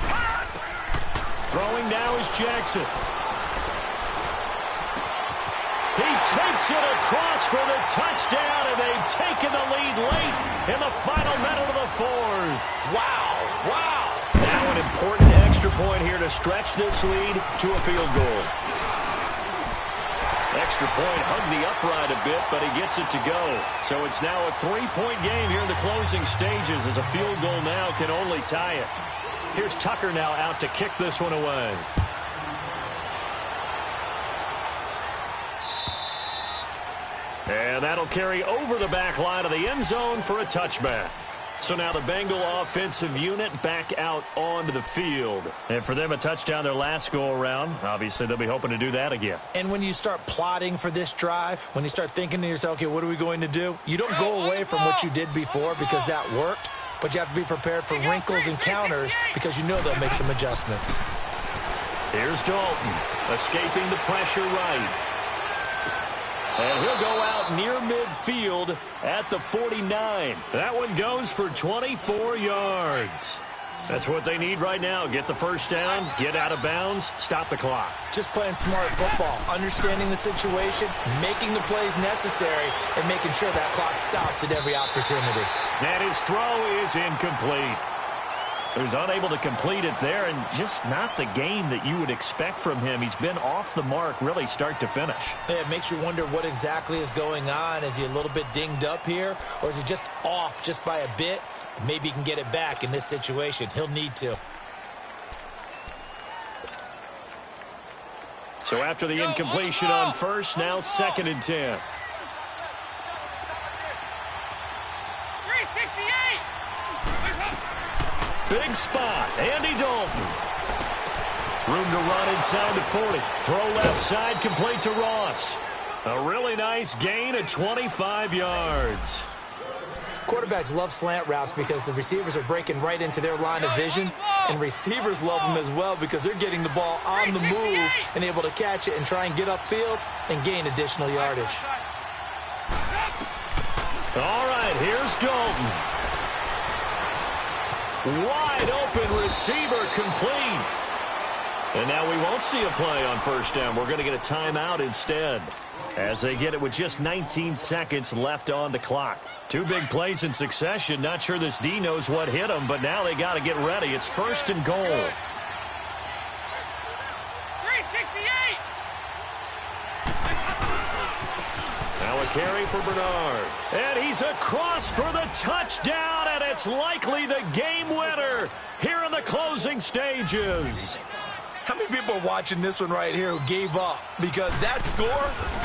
Hot! Throwing now is Jackson. He takes it across for the touchdown, and they've taken the lead late in the final minute of the 4th. Wow, wow. Now an important extra point here to stretch this lead to a field goal. Extra point hugged the upright a bit, but he gets it to go. So it's now a 3-point game here in the closing stages, as a field goal now can only tie it. Here's Tucker now out to kick this one away. And that'll carry over the back line of the end zone for a touchback. So now the Bengal offensive unit back out onto the field. And for them, a touchdown their last go-around. Obviously, they'll be hoping to do that again. And when you start plotting for this drive, when you start thinking to yourself, okay, what are we going to do? You don't go away from what you did before because that worked, but you have to be prepared for wrinkles and counters because you know they'll make some adjustments. Here's Dalton, escaping the pressure right. And he'll go out near midfield at the 49. That one goes for 24 yards. That's what they need right now. Get the first down, get out of bounds, stop the clock. Just playing smart football, understanding the situation, making the plays necessary, and making sure that clock stops at every opportunity. And his throw is incomplete. So he's unable to complete it there, and just not the game that you would expect from him. He's been off the mark really start to finish. Yeah, it makes you wonder what exactly is going on. Is he a little bit dinged up here, or is he just off just by a bit? Maybe he can get it back in this situation. He'll need to. So after the incompletion on first, now 2nd and 10. 368! Big spot, Andy Dalton. Room to run inside the 40. Throw left side, complete to Ross. A really nice gain of 25 yards. Quarterbacks love slant routes because the receivers are breaking right into their line of vision, and receivers love them as well because they're getting the ball on the move and able to catch it and try and get upfield and gain additional yardage. All right, here's Dalton. Wide open receiver complete. And now we won't see a play on first down. We're going to get a timeout instead, as they get it with just 19 seconds left on the clock. Two big plays in succession. Not sure this D knows what hit them, but now they got to get ready. It's first and goal. 368. Now a carry for Bernard. And he's across for the touchdown, and it's likely the game winner here in the closing stages. How many people are watching this one right here who gave up? Because that score,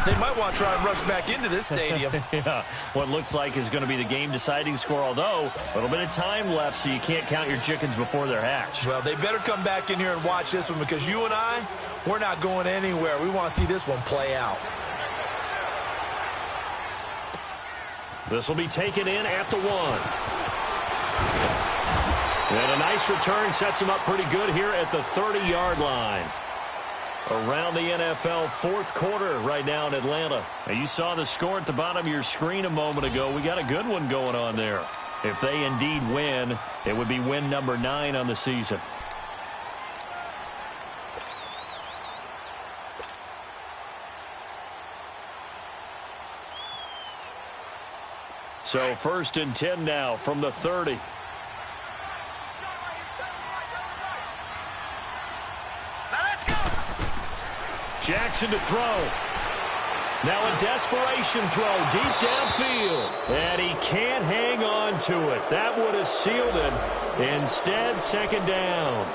they might want to try and rush back into this stadium. Yeah, what looks like is going to be the game-deciding score, although a little bit of time left, so you can't count your chickens before they're hatched. Well, they better come back in here and watch this one, because you and I, we're not going anywhere. We want to see this one play out. This will be taken in at the 1. And a nice return sets him up pretty good here at the 30-yard line. Around the NFL fourth quarter right now in Atlanta. And you saw the score at the bottom of your screen a moment ago. We got a good one going on there. If they indeed win, it would be win number 9 on the season. So first and 10 now from the 30. Jackson to throw. Now a desperation throw deep downfield. And he can't hang on to it. That would have sealed it. Instead, second down.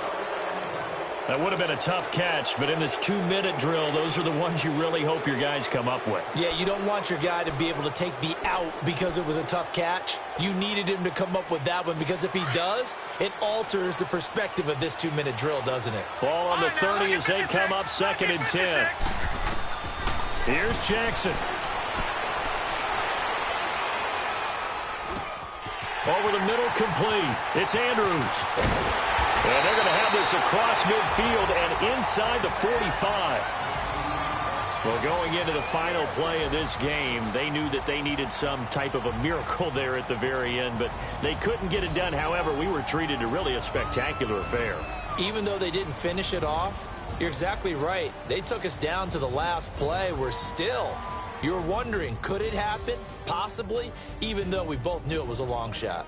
That would have been a tough catch, but in this 2-minute drill, those are the ones you really hope your guys come up with. Yeah, you don't want your guy to be able to take the out because it was a tough catch. You needed him to come up with that one, because if he does, it alters the perspective of this 2-minute drill, doesn't it? Ball on the 30 as they come up second and 10. Here's Jackson. Over the middle, complete. It's Andrews. And they're going to have this across midfield and inside the 45. Well, going into the final play of this game, they knew that they needed some type of a miracle there at the very end, but they couldn't get it done. However, we were treated to really a spectacular affair. Even though they didn't finish it off, you're exactly right. They took us down to the last play. We're still, you're wondering, could it happen? Possibly, even though we both knew it was a long shot.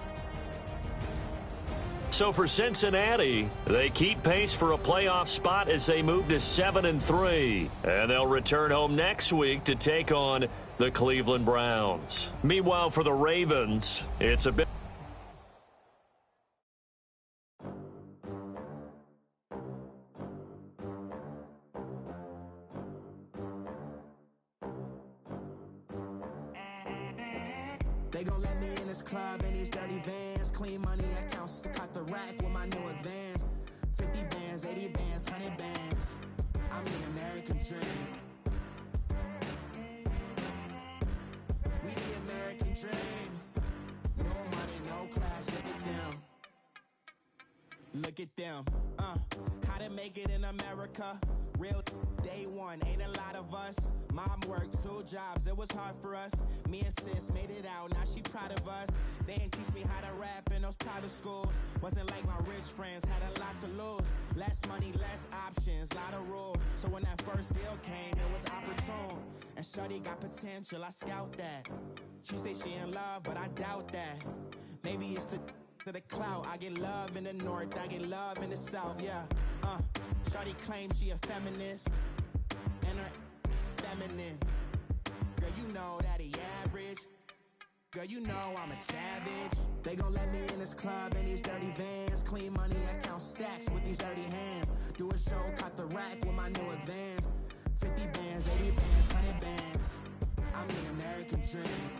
So for Cincinnati, they keep pace for a playoff spot as they move to 7-3. And they'll return home next week to take on the Cleveland Browns. Meanwhile, for the Ravens, it's a bit... They gon' let me in this club in these dirty vans. Clean money accounts, cut the rack with my new advance. 50 bands, 80 bands, 100 bands. I'm the American dream. We the American dream. No money, no class, look at them. Look at them, how to make it in America. Real day one, ain't a lot of us. Mom worked 2 jobs, it was hard for us. Me and sis made it out, now she proud of us. They didn't teach me how to rap in those private schools. Wasn't like my rich friends, had a lot to lose. Less money, less options, lot of rules. So when that first deal came, it was opportune. And shorty got potential, I scout that. She say she in love, but I doubt that. Maybe it's the clout. I get love in the north, I get love in the south, yeah. Shorty claims she a feminist, and her feminine. Girl, you know that he average. Girl, you know I'm a savage. They gon' let me in this club in these dirty vans. Clean money, I count stacks with these dirty hands. Do a show, cut the rack with my new advance. 50 bands, 80 bands, 100 bands. I'm the American dream.